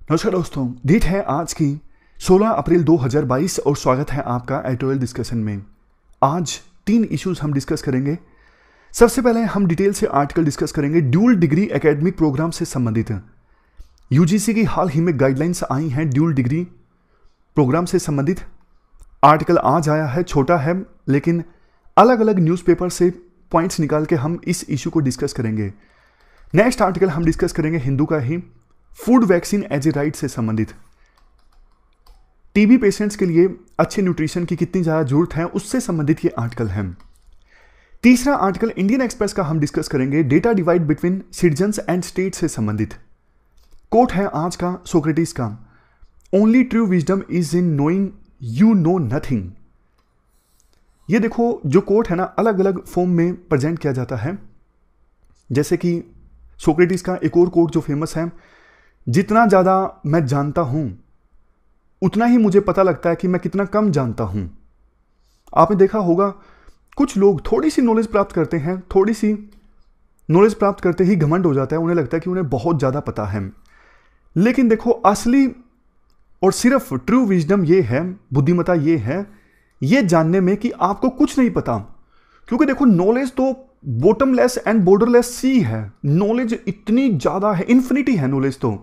नमस्कार दोस्तों, डेट है आज की 16 अप्रैल 2022 और स्वागत है आपका एडिटोरियल डिस्कशन में। आज 3 इश्यूज हम डिस्कस करेंगे। सबसे पहले हम डिटेल से आर्टिकल डिस्कस करेंगे ड्यूल डिग्री एकेडमिक प्रोग्राम से संबंधित। यूजीसी की हाल ही में गाइडलाइंस आई हैं ड्यूल डिग्री प्रोग्राम से संबंधित। आर्टिकल आज आया है, छोटा है, लेकिन अलग अलग न्यूज़पेपर से पॉइंट्स निकाल के हम इस इशू को डिस्कस करेंगे। नेक्स्ट आर्टिकल हम डिस्कस करेंगे हिंदू का ही, food vaccine as a right से संबंधित। टीबी पेशेंट्स के लिए अच्छे न्यूट्रिशन की कितनी ज़्यादा जरूरत है, उससे संबंधित ये आर्टिकल है। तीसरा आर्टिकल इंडियन एक्सप्रेस का हम डिस्कस करेंगे data divide between citizens and state से संबंधित। कोट है आज का सोक्रेटिस का, only true wisdom is in knowing you know nothing. ये देखो जो कोट है ना, अलग अलग फॉर्म में प्रेजेंट किया जाता है। जैसे कि सोक्रेटिस का एक और कोट जो फेमस है, जितना ज़्यादा मैं जानता हूं उतना ही मुझे पता लगता है कि मैं कितना कम जानता हूं। आपने देखा होगा कुछ लोग थोड़ी सी नॉलेज प्राप्त करते हैं, थोड़ी सी नॉलेज प्राप्त करते ही घमंड हो जाता है, उन्हें लगता है कि उन्हें बहुत ज़्यादा पता है। लेकिन देखो असली और सिर्फ ट्रू विजडम ये है, बुद्धिमत्ता ये है, ये जानने में कि आपको कुछ नहीं पता। क्योंकि देखो नॉलेज तो बॉटमलेस एंड बॉर्डरलेस सी है, नॉलेज इतनी ज़्यादा है, इन्फिनिटी है नॉलेज। तो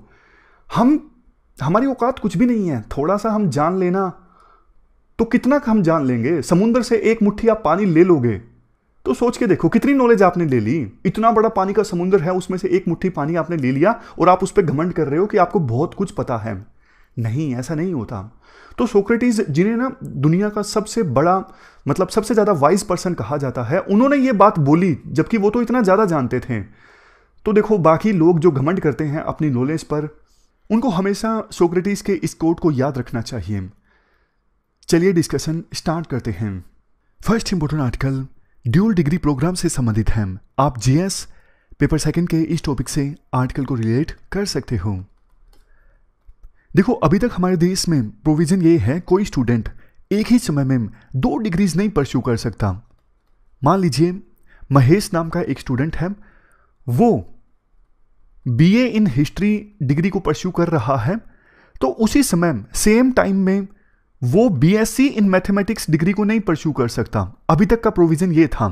हमारी औकात कुछ भी नहीं है। थोड़ा सा हम जान लेना तो कितना हम जान लेंगे। समुद्र से एक मुट्ठी आप पानी ले लोगे तो सोच के देखो कितनी नॉलेज आपने ले ली। इतना बड़ा पानी का समुद्र है, उसमें से एक मुट्ठी पानी आपने ले लिया और आप उस पर घमंड कर रहे हो कि आपको बहुत कुछ पता है। नहीं, ऐसा नहीं होता। तो सोक्रेटिस, जिन्हें ना दुनिया का सबसे बड़ा मतलब सबसे ज़्यादा वाइज पर्सन कहा जाता है, उन्होंने ये बात बोली जबकि वो तो इतना ज़्यादा जानते थे। तो देखो बाकी लोग जो घमंड करते हैं अपनी नॉलेज पर, उनको हमेशा सोक्रेटिस के इस कोट को याद रखना चाहिए। चलिए डिस्कशन स्टार्ट करते हैं। First important article dual degree programme से संबंधित है। आप जीएस पेपर सेकंड के इस टॉपिक से आर्टिकल को रिलेट कर सकते हो। देखो अभी तक हमारे देश में प्रोविजन ये है, कोई स्टूडेंट एक ही समय में 2 डिग्रीज नहीं परस्यू कर सकता। मान लीजिए महेश नाम का एक स्टूडेंट है, वो बीए इन हिस्ट्री डिग्री को परस्यू कर रहा है, तो उसी समय सेम टाइम में वो बीएससी इन मैथमेटिक्स डिग्री को नहीं परस्यू कर सकता। अभी तक का प्रोविजन ये था।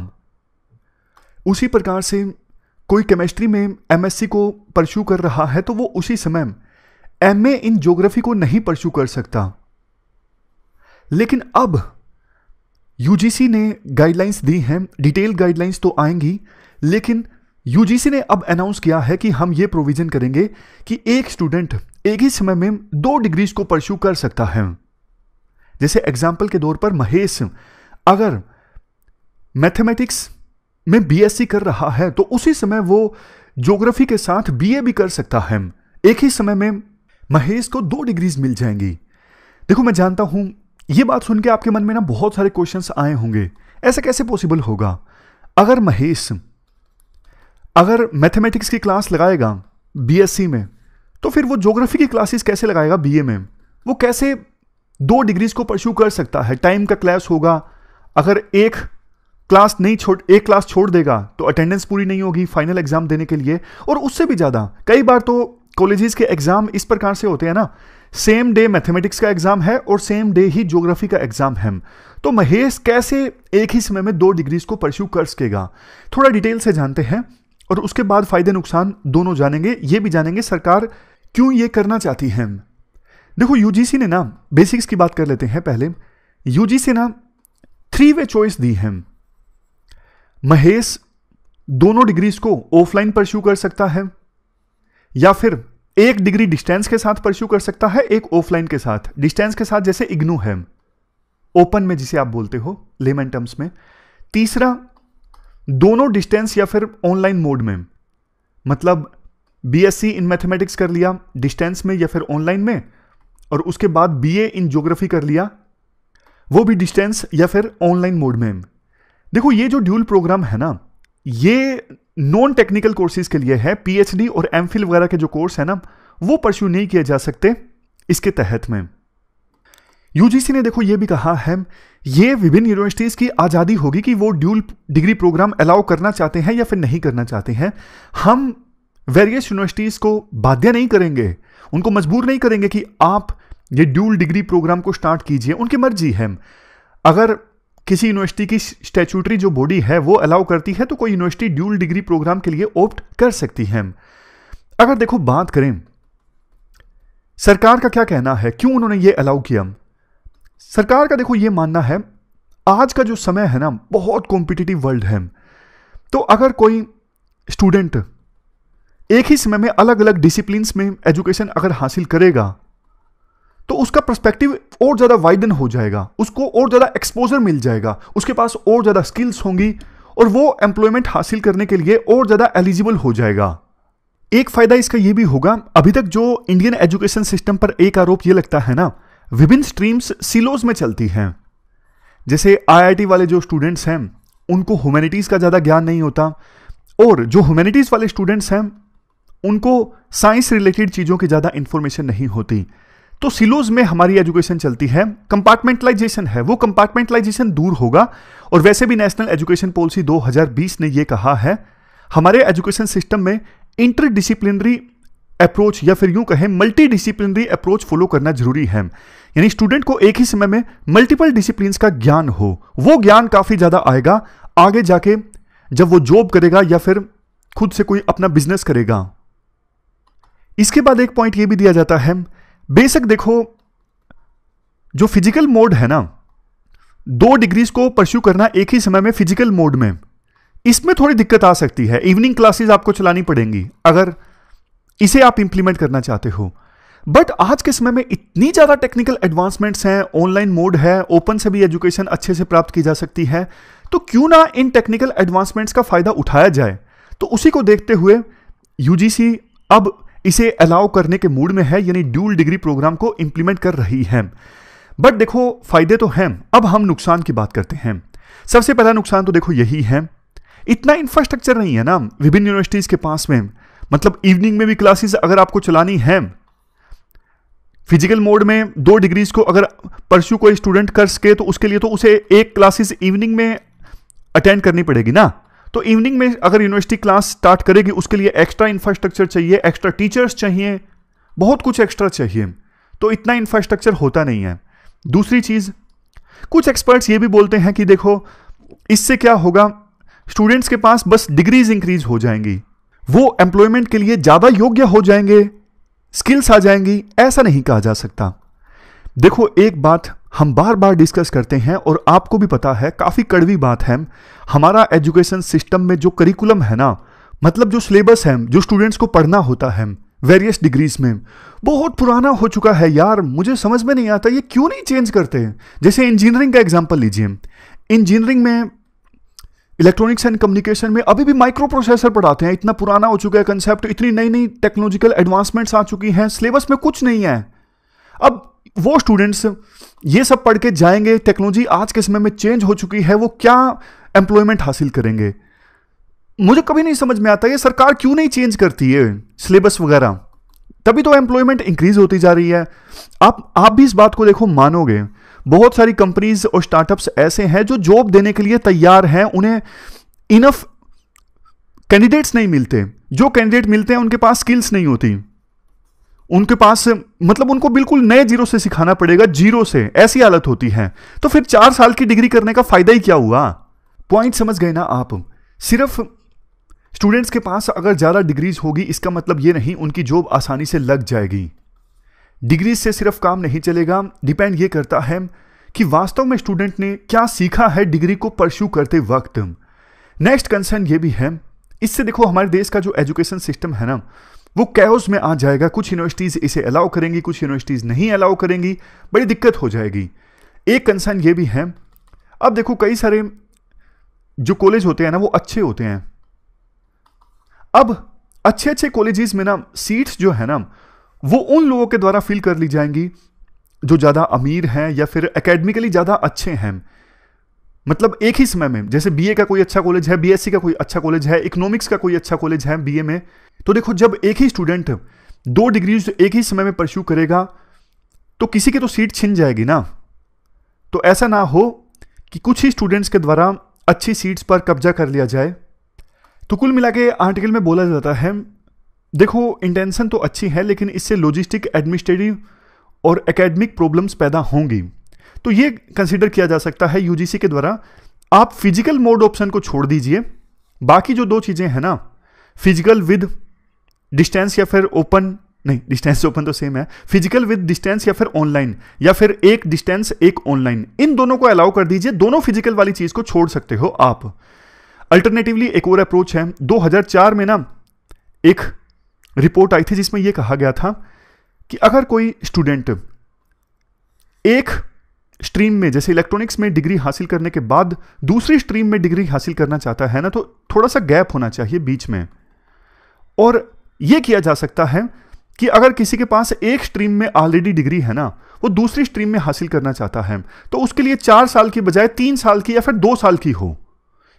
उसी प्रकार से कोई केमिस्ट्री में एमएससी को परस्यू कर रहा है तो वो उसी समय एमए इन ज्योग्राफी को नहीं परस्यू कर सकता। लेकिन अब यूजीसी ने गाइडलाइंस दी हैं, डिटेल गाइडलाइंस तो आएंगी, लेकिन यूजीसी ने अब अनाउंस किया है कि हम ये प्रोविजन करेंगे कि एक स्टूडेंट एक ही समय में 2 डिग्रीज को परस्यू कर सकता है। जैसे एग्जाम्पल के तौर पर महेश अगर मैथमेटिक्स में बीएससी कर रहा है तो उसी समय वो ज्योग्राफी के साथ बीए भी कर सकता है। एक ही समय में महेश को 2 डिग्रीज मिल जाएंगी। देखो मैं जानता हूं ये बात सुन के आपके मन में ना बहुत सारे क्वेश्चंस आए होंगे, ऐसा कैसे पॉसिबल होगा। अगर महेश अगर मैथमेटिक्स की क्लास लगाएगा बीएससी में, तो फिर वो ज्योग्राफी की क्लासेस कैसे लगाएगा बीए में। वो कैसे 2 डिग्रीज को परस्यू कर सकता है। टाइम का क्लैश होगा। अगर एक क्लास छोड़ देगा तो अटेंडेंस पूरी नहीं होगी फाइनल एग्जाम देने के लिए। और उससे भी ज़्यादा कई बार तो कॉलेजेस के एग्जाम इस प्रकार से होते हैं ना, सेम डे मैथमेटिक्स का एग्जाम है और सेम डे ही ज्योग्राफी का एग्जाम है। तो महेश कैसे एक ही समय में 2 डिग्रीज को परस्यू कर सकेगा। थोड़ा डिटेल से जानते हैं और उसके बाद फायदे नुकसान दोनों जानेंगे। ये भी जानेंगे सरकार क्यों ये करना चाहती है। देखो यूजीसी ने ना, बेसिक्स की बात कर लेते हैं पहले। यूजीसी ना 3 वे चॉइस दी है। महेश दोनों डिग्रीज को ऑफलाइन परस्यू कर सकता है, या फिर 1 डिग्री डिस्टेंस के साथ परस्यू कर सकता है, एक ऑफलाइन के साथ। डिस्टेंस के साथ जैसे इग्नू है, ओपन में जिसे आप बोलते हो लेमन टर्म्स में। तीसरा दोनों डिस्टेंस या फिर ऑनलाइन मोड में, मतलब बीएससी इन मैथमेटिक्स कर लिया डिस्टेंस में या फिर ऑनलाइन में, और उसके बाद बीए इन ज्योग्राफी कर लिया, वो भी डिस्टेंस या फिर ऑनलाइन मोड में। देखो ये जो ड्यूल प्रोग्राम है ना, ये नॉन टेक्निकल कोर्सेज के लिए है। पीएचडी और एमफिल वगैरह के जो कोर्स है ना, वो परस्यू नहीं किए जा सकते इसके तहत में। यूजीसी ने देखो ये भी कहा है, ये विभिन्न यूनिवर्सिटीज की आजादी होगी कि वो ड्यूल डिग्री प्रोग्राम अलाउ करना चाहते हैं या फिर नहीं करना चाहते हैं। हम वेरियस यूनिवर्सिटीज को बाध्य नहीं करेंगे, उनको मजबूर नहीं करेंगे कि आप ये ड्यूल डिग्री प्रोग्राम को स्टार्ट कीजिए, उनकी मर्जी है। अगर किसी यूनिवर्सिटी की स्टैट्यूटरी जो बॉडी है वो अलाउ करती है तो कोई यूनिवर्सिटी ड्यूल डिग्री प्रोग्राम के लिए ऑप्ट कर सकती है। अगर देखो बात करें सरकार का क्या कहना है, क्यों उन्होंने ये अलाउ किया। सरकार का देखो ये मानना है, आज का जो समय है ना बहुत कॉम्पिटिटिव वर्ल्ड है, तो अगर कोई स्टूडेंट एक ही समय में अलग अलग डिसिप्लिन्स में एजुकेशन अगर हासिल करेगा तो उसका पर्सपेक्टिव और ज्यादा वाइडन हो जाएगा, उसको और ज्यादा एक्सपोजर मिल जाएगा, उसके पास और ज्यादा स्किल्स होंगी और वो एम्प्लॉयमेंट हासिल करने के लिए और ज्यादा एलिजिबल हो जाएगा। एक फायदा इसका यह भी होगा, अभी तक जो इंडियन एजुकेशन सिस्टम पर एक आरोप यह लगता है ना, विभिन्न स्ट्रीम्स सिलोज में चलती हैं। जैसे आईआईटी वाले जो स्टूडेंट्स हैं उनको ह्यूमैनिटीज का ज्यादा ज्ञान नहीं होता, और जो ह्यूमैनिटीज वाले स्टूडेंट्स हैं उनको साइंस रिलेटेड चीजों की ज्यादा इंफॉर्मेशन नहीं होती। तो सिलोज में हमारी एजुकेशन चलती है, कंपार्टमेंटलाइजेशन है, वो कंपार्टमेंटलाइजेशन दूर होगा। और वैसे भी नेशनल एजुकेशन पॉलिसी 2020 ने यह कहा है हमारे एजुकेशन सिस्टम में इंटरडिसिप्लिनरी अप्रोच या फिर यूं कहें मल्टी डिसिप्लिनरी अप्रोच फॉलो करना जरूरी है। यानी स्टूडेंट को एक ही समय में मल्टीपल डिसिप्लिन्स का ज्ञान हो, वो ज्ञान काफी ज्यादा आएगा आगे जाके जब वो जॉब करेगा या फिर खुद से कोई अपना बिजनेस करेगा। इसके बाद एक पॉइंट ये भी दिया जाता है, बेशक देखो जो फिजिकल मोड है ना, 2 डिग्रीज को परस्यू करना एक ही समय में फिजिकल मोड में, इसमें थोड़ी दिक्कत आ सकती है। इवनिंग क्लासेस आपको चलानी पड़ेंगी अगर इसे आप इंप्लीमेंट करना चाहते हो। बट आज के समय में इतनी ज्यादा टेक्निकल एडवांसमेंट्स हैं, ऑनलाइन मोड है, ओपन से भी एजुकेशन अच्छे से प्राप्त की जा सकती है, तो क्यों ना इन टेक्निकल एडवांसमेंट्स का फायदा उठाया जाए। तो उसी को देखते हुए यूजीसी अब इसे अलाउ करने के मूड में है, यानी ड्यूल डिग्री प्रोग्राम को इंप्लीमेंट कर रही है। बट देखो फायदे तो हैं, अब हम नुकसान की बात करते हैं। सबसे पहला नुकसान तो देखो यही है, इतना इंफ्रास्ट्रक्चर नहीं है ना विभिन्न यूनिवर्सिटीज के पास में। मतलब इवनिंग में भी क्लासेस अगर आपको चलानी है, फिजिकल मोड में 2 डिग्रीज को अगर परस्यू कोई स्टूडेंट कर सके तो उसके लिए तो उसे एक क्लासेस इवनिंग में अटेंड करनी पड़ेगी ना। तो इवनिंग में अगर यूनिवर्सिटी क्लास स्टार्ट करेगी उसके लिए एक्स्ट्रा इंफ्रास्ट्रक्चर चाहिए, एक्स्ट्रा टीचर्स चाहिए, बहुत कुछ एक्स्ट्रा चाहिए। तो इतना इंफ्रास्ट्रक्चर होता नहीं है। दूसरी चीज, कुछ एक्सपर्ट्स ये भी बोलते हैं कि देखो इससे क्या होगा, स्टूडेंट्स के पास बस डिग्रीज इंक्रीज हो जाएंगी, वो एम्प्लॉयमेंट के लिए ज्यादा योग्य हो जाएंगे, स्किल्स आ जाएंगी, ऐसा नहीं कहा जा सकता। देखो एक बात हम बार बार डिस्कस करते हैं और आपको भी पता है, काफी कड़वी बात है, हमारा एजुकेशन सिस्टम में जो करिकुलम है ना, मतलब जो सिलेबस है, जो स्टूडेंट्स को पढ़ना होता है वेरियस डिग्रीज में, बहुत पुराना हो चुका है यार। मुझे समझ में नहीं आता ये क्यों नहीं चेंज करते। जैसे इंजीनियरिंग का एग्जांपल लीजिए, इंजीनियरिंग में इलेक्ट्रॉनिक्स एंड कम्युनिकेशन में अभी भी माइक्रो प्रोसेसर पढ़ाते हैं, इतना पुराना हो चुका है कंसेप्ट, इतनी नई नई टेक्नोलॉजिकल एडवांसमेंट्स आ चुकी हैं, सिलेबस में कुछ नहीं है। अब वो स्टूडेंट्स ये सब पढ़ के जाएंगे, टेक्नोलॉजी आज के समय में चेंज हो चुकी है, वो क्या एम्प्लॉयमेंट हासिल करेंगे। मुझे कभी नहीं समझ में आता ये सरकार क्यों नहीं चेंज करती है सिलेबस वगैरह, तभी तो एम्प्लॉयमेंट इंक्रीज होती जा रही है। आप भी इस बात को देखो मानोगे, बहुत सारी कंपनीज और स्टार्टअप्स ऐसे हैं जो जॉब देने के लिए तैयार हैं, उन्हें इनफ कैंडिडेट्स नहीं मिलते, जो कैंडिडेट मिलते हैं उनके पास स्किल्स नहीं होती, उनके पास मतलब उनको बिल्कुल नए जीरो से सिखाना पड़ेगा, जीरो से, ऐसी हालत होती है। तो फिर 4 साल की डिग्री करने का फायदा ही क्या हुआ। पॉइंट समझ गए ना आप। सिर्फ स्टूडेंट्स के पास अगर ज्यादा डिग्रीज होगी इसका मतलब ये नहीं उनकी जॉब आसानी से लग जाएगी। डिग्री से सिर्फ काम नहीं चलेगा, डिपेंड ये करता है कि वास्तव में स्टूडेंट ने क्या सीखा है डिग्री को परस्यू करते वक्त। नेक्स्ट कंसर्न ये भी है, इससे देखो हमारे देश का जो एजुकेशन सिस्टम है ना वो कैओस में आ जाएगा। कुछ यूनिवर्सिटीज इसे अलाउ करेंगी, कुछ यूनिवर्सिटीज नहीं अलाउ करेंगी, बड़ी दिक्कत हो जाएगी। एक कंसर्न ये भी है, अब देखो कई सारे जो कॉलेज होते हैं ना वो अच्छे होते हैं, अब अच्छे अच्छे कॉलेजेस में ना सीट्स जो है ना वो उन लोगों के द्वारा फिल कर ली जाएंगी जो ज्यादा अमीर हैं या फिर एकेडमिकली ज्यादा अच्छे हैं। मतलब एक ही समय में जैसे बीए का कोई अच्छा कॉलेज है, बीएससी का कोई अच्छा कॉलेज है, इकोनॉमिक्स का कोई अच्छा कॉलेज है बीए में, तो देखो जब एक ही स्टूडेंट 2 डिग्रीज एक ही समय में परस्यू करेगा तो किसी की तो सीट छिन जाएगी ना। तो ऐसा ना हो कि कुछ ही स्टूडेंट्स के द्वारा अच्छी सीट्स पर कब्जा कर लिया जाए। तो कुल मिला के आर्टिकल में बोला जाता है देखो इंटेंशन तो अच्छी है, लेकिन इससे लॉजिस्टिक, एडमिनिस्ट्रेटिव और एकेडमिक प्रॉब्लम्स पैदा होंगी। तो ये कंसीडर किया जा सकता है यूजीसी के द्वारा, आप फिजिकल मोड ऑप्शन को छोड़ दीजिए, बाकी जो 2 चीजें हैं ना, फिजिकल विद डिस्टेंस या फिर ओपन, नहीं डिस्टेंस ओपन तो सेम है, फिजिकल विद डिस्टेंस या फिर ऑनलाइन, या फिर एक डिस्टेंस एक ऑनलाइन, इन दोनों को अलाउ कर दीजिए, दोनों फिजिकल वाली चीज को छोड़ सकते हो आप। अल्टरनेटिवली एक और अप्रोच है, 2004 में ना एक रिपोर्ट आई थी जिसमें यह कहा गया था कि अगर कोई स्टूडेंट एक स्ट्रीम में, जैसे इलेक्ट्रॉनिक्स में डिग्री हासिल करने के बाद दूसरी स्ट्रीम में डिग्री हासिल करना चाहता है ना, तो थोड़ा सा गैप होना चाहिए बीच में। और यह किया जा सकता है कि अगर किसी के पास एक स्ट्रीम में ऑलरेडी डिग्री है ना, वो दूसरी स्ट्रीम में हासिल करना चाहता है, तो उसके लिए 4 साल की बजाय 3 साल की या फिर 2 साल की हो,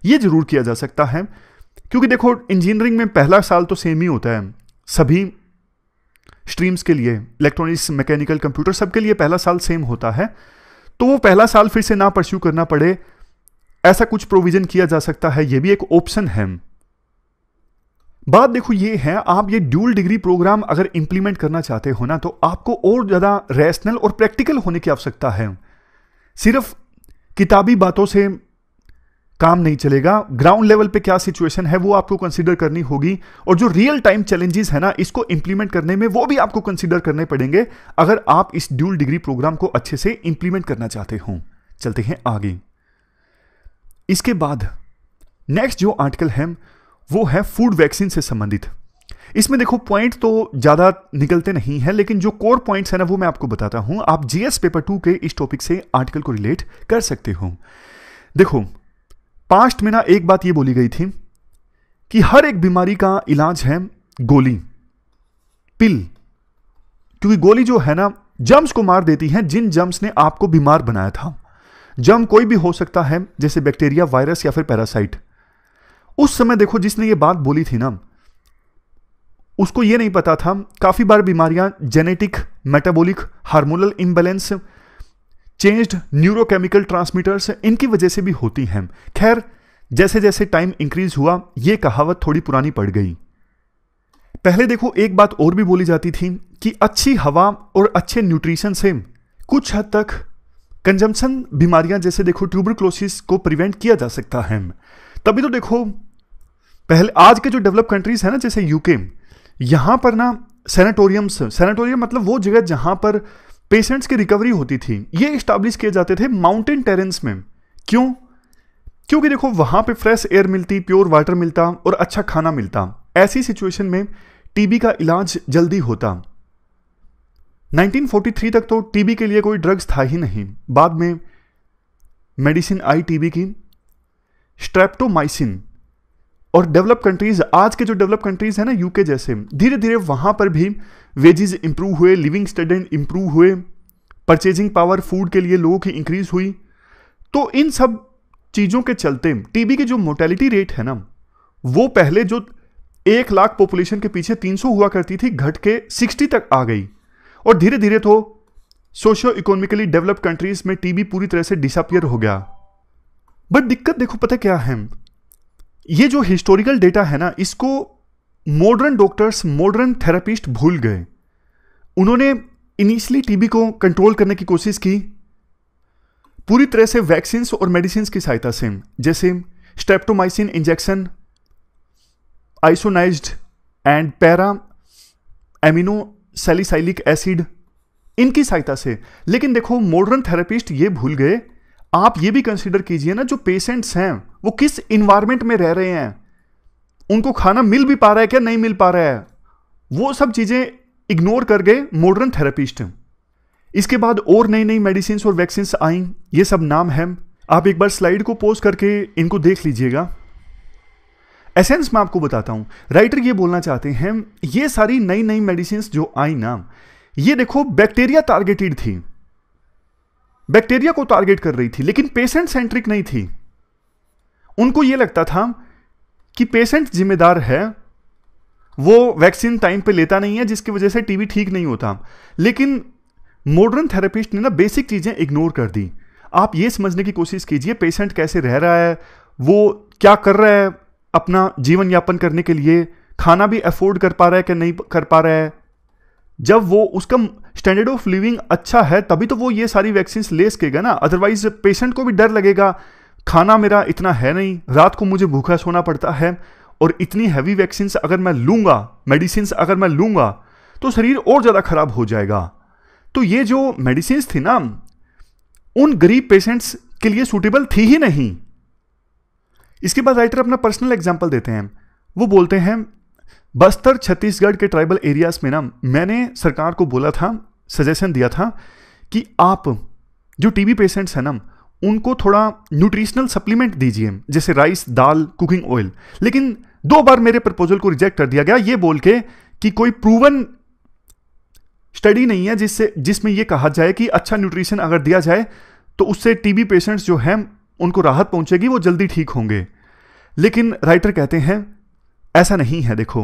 यह जरूर किया जा सकता है। क्योंकि देखो इंजीनियरिंग में पहला साल तो सेम ही होता है सभी स्ट्रीम्स के लिए, इलेक्ट्रॉनिक्स, मैकेनिकल, कंप्यूटर, सबके लिए पहला साल सेम होता है, तो वो पहला साल फिर से ना परस्यू करना पड़े, ऐसा कुछ प्रोविजन किया जा सकता है, ये भी एक ऑप्शन है। बात देखो ये है, आप ये ड्यूल डिग्री प्रोग्राम अगर इंप्लीमेंट करना चाहते हो ना, तो आपको और ज्यादा रैशनल और प्रैक्टिकल होने की आवश्यकता है। सिर्फ किताबी बातों से काम नहीं चलेगा, ग्राउंड लेवल पे क्या सिचुएशन है वो आपको कंसीडर करनी होगी, और जो रियल टाइम चैलेंजेस है ना, इसको इंप्लीमेंट करने में वो भी आपको कंसीडर करने पड़ेंगे अगर आप इस ड्यूल डिग्री प्रोग्राम को अच्छे से इंप्लीमेंट करना चाहते हो। चलते हैं आगे। इसके बाद नेक्स्ट जो आर्टिकल है वो है फूड वैक्सीन से संबंधित। इसमें देखो पॉइंट तो ज्यादा निकलते नहीं है, लेकिन जो कोर पॉइंट्स है ना वो मैं आपको बताता हूं, आप जीएस पेपर 2 के इस टॉपिक से आर्टिकल को रिलेट कर सकते हो। देखो पास्ट में ना एक बात ये बोली गई थी कि हर एक बीमारी का इलाज है गोली, पिल, क्योंकि गोली जो है ना जर्म्स को मार देती है, जिन जर्म्स ने आपको बीमार बनाया था। जर्म कोई भी हो सकता है, जैसे बैक्टीरिया, वायरस या फिर पैरासाइट। उस समय देखो जिसने ये बात बोली थी ना, उसको ये नहीं पता था काफी बार बीमारियां genetic, metabolic, hormonal imbalance, changed neurochemical transmitters, इनकी वजह से भी होती हैं। खैर जैसे जैसे टाइम इंक्रीज हुआ यह कहावत थोड़ी पुरानी पड़ गई। पहले देखो एक बात और भी बोली जाती थी कि अच्छी हवा और अच्छे न्यूट्रिशन से कुछ हद तक कंजम्पशन बीमारियां, जैसे देखो ट्यूबरक्लोसिस को प्रिवेंट किया जा सकता है। तभी तो देखो पहले आज के जो डेवलप कंट्रीज है ना, जैसे यूके, यहां पर ना सैनिटोरियम्स, सैनिटोरियम मतलब वो जगह जहां पर पेशेंट्स की रिकवरी होती थी, ये इस्टेब्लिश किए जाते थे माउंटेन टेरेन्स में। क्यों? क्योंकि देखो वहां पे फ्रेश एयर मिलती, प्योर वाटर मिलता और अच्छा खाना मिलता। ऐसी सिचुएशन में टीबी का इलाज जल्दी होता। 1943 तक तो टीबी के लिए कोई ड्रग्स था ही नहीं। बाद में मेडिसिन आई टीबी की, स्ट्रेप्टोमाइसिन। और डेवलप कंट्रीज, आज के जो डेवलप कंट्रीज है ना यूके जैसे, धीरे धीरे वहां पर भी वेजेस इंप्रूव हुए, लिविंग स्टैंडर्ड इंप्रूव हुए, परचेजिंग पावर फूड के लिए लोगों की इंक्रीज हुई। तो इन सब चीजों के चलते टीबी की जो मोर्टेलिटी रेट है ना, वो पहले जो 1 लाख पॉपुलेशन के पीछे 300 हुआ करती थी, घट के 60 तक आ गई। और धीरे धीरे तो सोशियो इकोनॉमिकली डेवलप कंट्रीज में टीबी पूरी तरह से डिसअपियर हो गया। बट दिक्कत देखो पता क्या है, ये जो हिस्टोरिकल डेटा है ना, इसको मॉडर्न डॉक्टर्स, मॉडर्न थेरेपिस्ट भूल गए। उन्होंने इनिशियली टीबी को कंट्रोल करने की कोशिश की पूरी तरह से वैक्सीन और मेडिसिन की सहायता से, जैसे streptomycin injection, isoniazid and para amino salicylic acid, इनकी सहायता से। लेकिन देखो मॉडर्न थेरेपिस्ट ये भूल गए, आप ये भी कंसीडर कीजिए ना, जो पेशेंट्स हैं वो किस इन्वायरमेंट में रह रहे हैं, उनको खाना मिल भी पा रहा है क्या, नहीं मिल पा रहा है, वो सब चीजें इग्नोर कर गए मॉडर्न थेरेपिस्ट। इसके बाद और नई नई मेडिसिन और वैक्सीन आई, ये सब नाम है। आप एक बार स्लाइड को पॉज करके इनको देख लीजिएगा। एसेंस मैं आपको बताता हूं, राइटर ये बोलना चाहते हैं, ये सारी नई नई मेडिसिन जो आई ना, ये देखो बैक्टीरिया टारगेटेड थी, बैक्टीरिया को टारगेट कर रही थी, लेकिन पेशेंट सेंट्रिक नहीं थी। उनको यह लगता था कि पेशेंट जिम्मेदार है, वो वैक्सीन टाइम पे लेता नहीं है, जिसकी वजह से टीबी ठीक नहीं होता। लेकिन मॉडर्न थेरेपिस्ट ने ना बेसिक चीजें इग्नोर कर दी। आप ये समझने की कोशिश कीजिए पेशेंट कैसे रह रहा है, वो क्या कर रहा है अपना जीवन यापन करने के लिए, खाना भी अफोर्ड कर पा रहा है कि नहीं कर पा रहा है। जब वो उसका स्टैंडर्ड ऑफ लिविंग अच्छा है तभी तो वो ये सारी वैक्सीन ले सकेगा ना, अदरवाइज पेशेंट को भी डर लगेगा, खाना मेरा इतना है नहीं, रात को मुझे भूखा सोना पड़ता है, और इतनी हैवी वैक्सीन अगर मैं लूंगा, मेडिसिन अगर मैं लूंगा तो शरीर और ज्यादा खराब हो जाएगा। तो ये जो मेडिसिन थी ना, उन गरीब पेशेंट्स के लिए सूटेबल थी ही नहीं। इसके बाद राइटर अपना पर्सनल एग्जांपल देते हैं। वो बोलते हैं, बस्तर छत्तीसगढ़ के ट्राइबल एरियाज में ना मैंने सरकार को बोला था, सजेशन दिया था कि आप जो टीबी पेशेंट्स हैं ना उनको थोड़ा न्यूट्रिशनल सप्लीमेंट दीजिए, जैसे राइस, दाल, कुकिंग ऑयल। लेकिन 2 बार मेरे प्रपोजल को रिजेक्ट कर दिया गया, ये बोल के कि कोई प्रूवन स्टडी नहीं है जिसमें यह कहा जाए कि अच्छा न्यूट्रिशन अगर दिया जाए तो उससे टीबी पेशेंट्स जो हैं उनको राहत पहुंचेगी, वो जल्दी ठीक होंगे। लेकिन राइटर कहते हैं ऐसा नहीं है। देखो,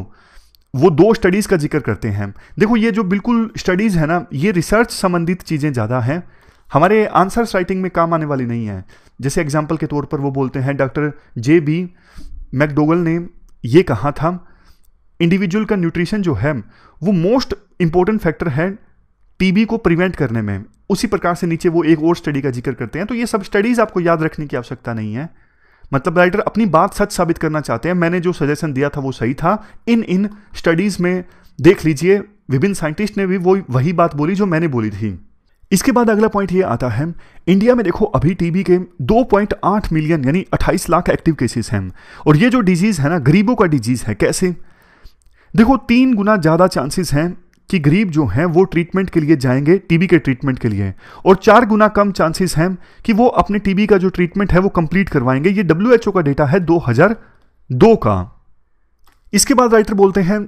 वो 2 स्टडीज का जिक्र करते हैं। देखो, ये जो बिल्कुल स्टडीज है ना, ये रिसर्च संबंधित चीजें ज्यादा हैं, हमारे आंसर्स राइटिंग में काम आने वाली नहीं है। जैसे एग्जाम्पल के तौर पर वो बोलते हैं, डॉक्टर JB मैकडोगल ने ये कहा था, इंडिविजुअल का न्यूट्रिशन जो है वो मोस्ट इंपॉर्टेंट फैक्टर है टीबी को प्रिवेंट करने में। उसी प्रकार से नीचे वो एक और स्टडी का जिक्र करते हैं। तो ये सब स्टडीज आपको याद रखने की आवश्यकता नहीं है। मतलब राइटर अपनी बात सच साबित करना चाहते हैं, मैंने जो सजेशन दिया था वो सही था, इन स्टडीज में देख लीजिए, विभिन्न साइंटिस्ट ने भी वही बात बोली जो मैंने बोली थी। इसके बाद अगला पॉइंट ये आता है, इंडिया में देखो अभी टीबी के 2.8 मिलियन यानी 28 लाख एक्टिव केसेस हैं, और ये जो डिजीज है ना गरीबों का डिजीज है। कैसे? देखो, 3 गुना ज्यादा चांसेस हैं कि गरीब जो हैं वो ट्रीटमेंट के लिए जाएंगे, टीबी के ट्रीटमेंट के लिए, और 4 गुना कम चांसेस हैं कि वो अपने टीबी का जो ट्रीटमेंट है वो कंप्लीट करवाएंगे। ये WHO का डेटा है 2002 का। इसके बाद राइटर बोलते हैं,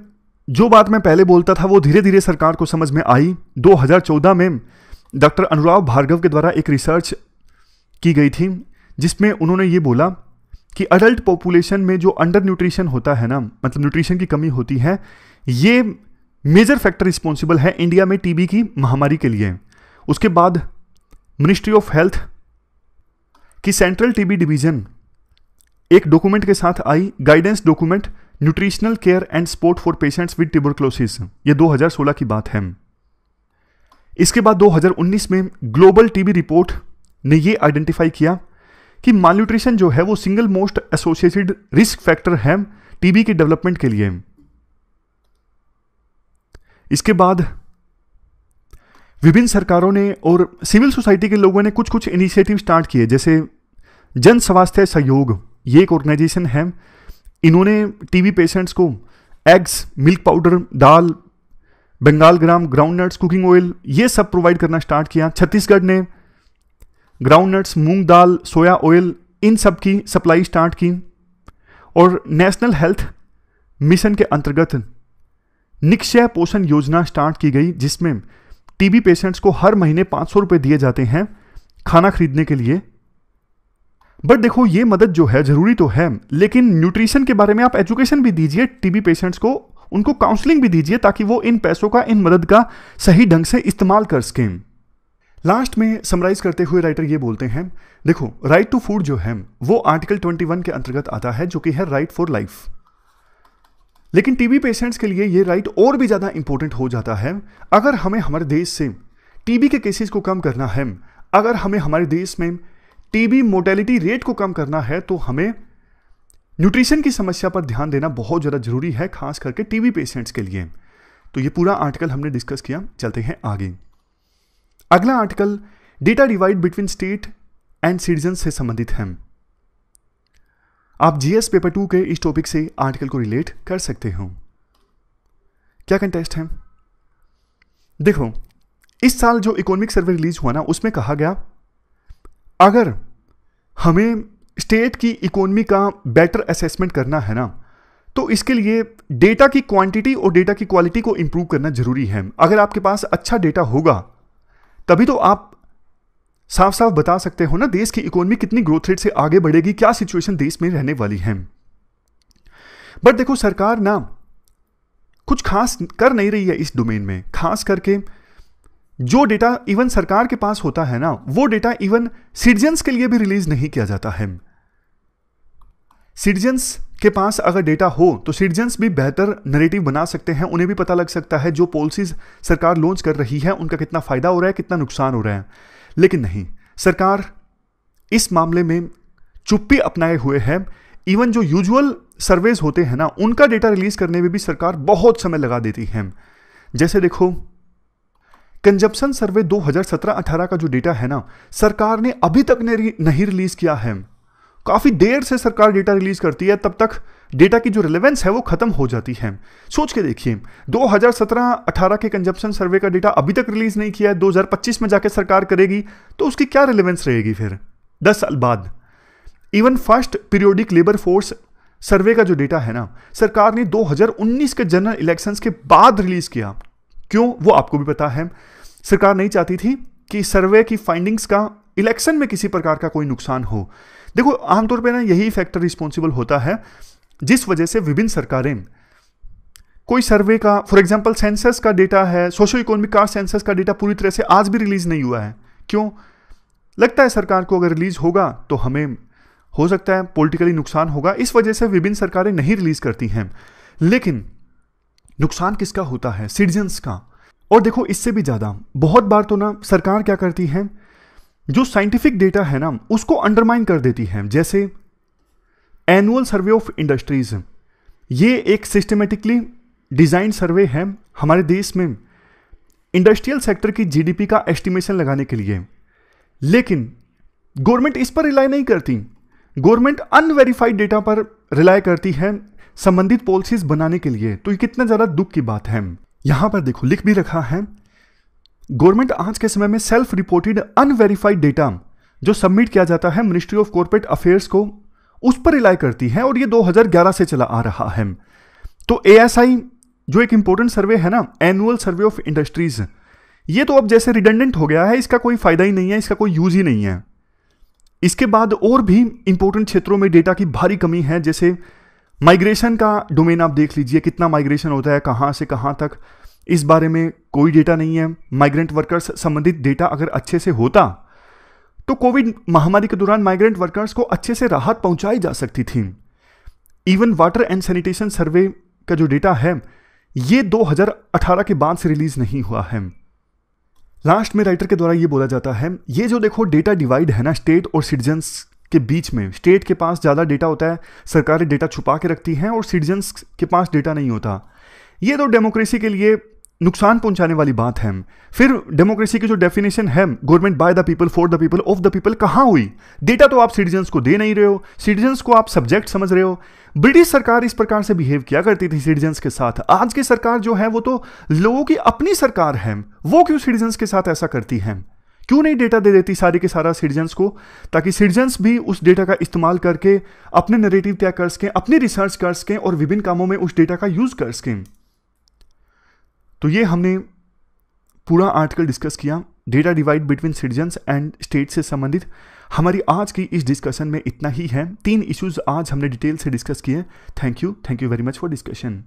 जो बात मैं पहले बोलता था वो धीरे धीरे सरकार को समझ में आई। 2014 में डॉक्टर अनुराग भार्गव के द्वारा एक रिसर्च की गई थी जिसमें उन्होंने ये बोला कि अडल्ट पॉपुलेशन में जो अंडर न्यूट्रिशन होता है ना, मतलब न्यूट्रिशन की कमी होती है, ये मेजर फैक्टर रिस्पॉन्सिबल है इंडिया में टीबी की महामारी के लिए। उसके बाद मिनिस्ट्री ऑफ हेल्थ की सेंट्रल टीबी डिवीजन एक डॉक्यूमेंट के साथ आई, guidance document nutritional care and support for patients with tuberculosis. ये 2016 की बात है। इसके बाद 2019 में ग्लोबल टीबी रिपोर्ट ने ये आइडेंटिफाई किया कि मालन्यूट्रिशन जो है वो single most associated risk factor है टीबी के डेवलपमेंट के लिए। इसके बाद विभिन्न सरकारों ने और सिविल सोसाइटी के लोगों ने कुछ इनिशिएटिव स्टार्ट किए, जैसे जन स्वास्थ्य सहयोग, ये एक ऑर्गेनाइजेशन है। इन्होंने टीबी पेशेंट्स को एग्स, मिल्क पाउडर, दाल, बंगाल ग्राम, ग्राउंड नट्स, कुकिंग ऑयल, ये सब प्रोवाइड करना स्टार्ट किया। छत्तीसगढ़ ने ग्राउंड नट्स, मूंग दाल, सोया ऑयल, इन सब की सप्लाई स्टार्ट की। और नेशनल हेल्थ मिशन के अंतर्गत निक्षय पोषण योजना स्टार्ट की गई, जिसमें टीबी पेशेंट्स को हर महीने 500 रुपए दिए जाते हैं खाना खरीदने के लिए। बट देखो, ये मदद जो है जरूरी तो है, लेकिन न्यूट्रिशन के बारे में आप एजुकेशन भी दीजिए टीबी पेशेंट्स को, उनको काउंसलिंग भी दीजिए ताकि वो इन पैसों का, इन मदद का सही ढंग से इस्तेमाल कर सकें। लास्ट में समराइज करते हुए राइटर ये बोलते हैं, देखो, राइट टू फूड जो है वो आर्टिकल 21 के अंतर्गत आता है, जो कि है राइट फॉर लाइफ। लेकिन टीबी पेशेंट्स के लिए ये राइट और भी ज्यादा इंपॉर्टेंट हो जाता है। अगर हमें हमारे देश से टीबी के केसेस को कम करना है, अगर हमें हमारे देश में टीबी मोर्टेलिटी रेट को कम करना है, तो हमें न्यूट्रिशन की समस्या पर ध्यान देना बहुत ज़्यादा जरूरी है, खास करके टीबी पेशेंट्स के लिए। तो ये पूरा आर्टिकल हमने डिस्कस किया। चलते हैं आगे। अगला article data divide between state and citizen से संबंधित है। आप GS पेपर 2 के इस टॉपिक से आर्टिकल को रिलेट कर सकते हो। क्या कंटेस्ट है? देखो, इस साल जो इकोनॉमिक सर्वे रिलीज हुआ ना, उसमें कहा गया अगर हमें स्टेट की इकोनॉमी का बेटर असेसमेंट करना है ना, तो इसके लिए डेटा की क्वांटिटी और डेटा की क्वालिटी को इंप्रूव करना जरूरी है। अगर आपके पास अच्छा डेटा होगा तभी तो आप साफ साफ बता सकते हो ना देश की इकोनॉमी कितनी ग्रोथ रेट से आगे बढ़ेगी, क्या सिचुएशन देश में रहने वाली है। बट देखो, सरकार ना कुछ खास कर नहीं रही है इस डोमेन में। खास करके जो डेटा इवन सरकार के पास होता है ना, वो डेटा इवन सिटीजन्स के लिए भी रिलीज नहीं किया जाता है। सिटीजन्स के पास अगर डेटा हो तो सिटीजन्स भी बेहतर नैरेटिव बना सकते हैं, उन्हें भी पता लग सकता है जो पॉलिसीज सरकार लॉन्च कर रही है उनका कितना फायदा हो रहा है, कितना नुकसान हो रहा है। लेकिन नहीं, सरकार इस मामले में चुप्पी अपनाए हुए है। इवन जो यूजुअल सर्वेज होते हैं ना, उनका डेटा रिलीज करने में भी सरकार बहुत समय लगा देती है। जैसे देखो, कंजप्शन सर्वे 2017-18 का जो डेटा है ना, सरकार ने अभी तक नहीं रिलीज किया है। काफी देर से सरकार डेटा रिलीज करती है, तब तक डेटा की जो रिलेवेंस है वो खत्म हो जाती है। सोच के देखिए, 2017-18 के कंजप्शन सर्वे का डेटा अभी तक रिलीज नहीं किया है, 2025 में जाके सरकार करेगी तो उसकी क्या रिलेवेंस रहेगी फिर 10 साल बाद। Even first periodic labour force survey का जो डेटा है ना, सरकार ने 2019 के जनरल इलेक्शंस के बाद रिलीज किया। क्यों, वो आपको भी पता है। सरकार नहीं चाहती थी कि सर्वे की फाइंडिंग्स का इलेक्शन में किसी प्रकार का कोई नुकसान हो। देखो, आमतौर पे ना यही फैक्टर रिस्पॉन्सिबल होता है जिस वजह से विभिन्न सरकारें कोई सर्वे का, फॉर एग्जांपल सेंसस का डेटा है, सोशो इकोनॉमिक कास्ट सेंसस का डेटा पूरी तरह से आज भी रिलीज नहीं हुआ है। क्यों? लगता है सरकार को अगर रिलीज होगा तो हमें हो सकता है पॉलिटिकली नुकसान होगा, इस वजह से विभिन्न सरकारें नहीं रिलीज करती हैं। लेकिन नुकसान किसका होता है? सिटीजन्स का। और देखो, इससे भी ज्यादा बहुत बार तो ना सरकार क्या करती है, जो साइंटिफिक डेटा है ना उसको अंडरमाइन कर देती है। जैसे एनुअल सर्वे ऑफ इंडस्ट्रीज, ये एक सिस्टमेटिकली डिजाइन सर्वे है हमारे देश में इंडस्ट्रियल सेक्टर की जीडीपी का एस्टिमेशन लगाने के लिए। लेकिन गवर्नमेंट इस पर रिलाई नहीं करती, गवर्नमेंट अनवेरिफाइड डेटा पर रिलाई करती है संबंधित पॉलिसीज बनाने के लिए। तो ये कितना ज्यादा दुख की बात है। यहां पर देखो, लिख भी रखा है, गवर्नमेंट आज के समय में सेल्फ रिपोर्टेड अनवेरिफाइड डेटा जो सबमिट किया जाता है मिनिस्ट्री ऑफ कॉर्पोरेट अफेयर्स को, उस पर रिलाई करती है, और ये 2011 से चला आ रहा है। तो एएसआई जो एक इंपॉर्टेंट सर्वे है ना, एनुअल सर्वे ऑफ इंडस्ट्रीज, ये तो अब जैसे रिडंडेंट हो गया है, इसका कोई फायदा ही नहीं है, इसका कोई यूज ही नहीं है। इसके बाद और भी इंपॉर्टेंट क्षेत्रों में डेटा की भारी कमी है। जैसे माइग्रेशन का डोमेन आप देख लीजिए, कितना माइग्रेशन होता है, कहां से कहां तक, इस बारे में कोई डेटा नहीं है। माइग्रेंट वर्कर्स संबंधित डेटा अगर अच्छे से होता तो कोविड महामारी के दौरान माइग्रेंट वर्कर्स को अच्छे से राहत पहुंचाई जा सकती थी। इवन वाटर एंड सैनिटेशन सर्वे का जो डेटा है, ये 2018 के बाद से रिलीज नहीं हुआ है। लास्ट में राइटर के द्वारा ये बोला जाता है, ये जो देखो डेटा डिवाइड है ना स्टेट और सिटीजन्स के बीच में, स्टेट के पास ज़्यादा डेटा होता है, सरकारें डेटा छुपा के रखती हैं, और सिटीजन्स के पास डेटा नहीं होता। ये तो डेमोक्रेसी के लिए नुकसान पहुंचाने वाली बात है। फिर डेमोक्रेसी की जो डेफिनेशन है, government by the people for the people of the people, कहां हुई? डेटा तो आप सिटीजन्स को दे नहीं रहे हो, सिटीजन्स को आप सब्जेक्ट समझ रहे हो। ब्रिटिश सरकार इस प्रकार से बिहेव किया करती थी सिटीजन्स के साथ। आज की सरकार जो है वो तो लोगों की अपनी सरकार है, वो क्यों सिटीजन्स के साथ ऐसा करती है? क्यों नहीं डेटा दे देती सारी के सारा सिटीजन्स को, ताकि सिटीजन्स भी उस डेटा का इस्तेमाल करके अपने नैरेटिव तय कर सकें, अपनी रिसर्च कर सकें, और विभिन्न कामों में उस डेटा का यूज कर सकें। तो ये हमने पूरा आर्टिकल डिस्कस किया, data divide between citizens and state से संबंधित। हमारी आज की इस डिस्कशन में इतना ही है। 3 इश्यूज आज हमने डिटेल से डिस्कस किए। Thank you very much for discussion.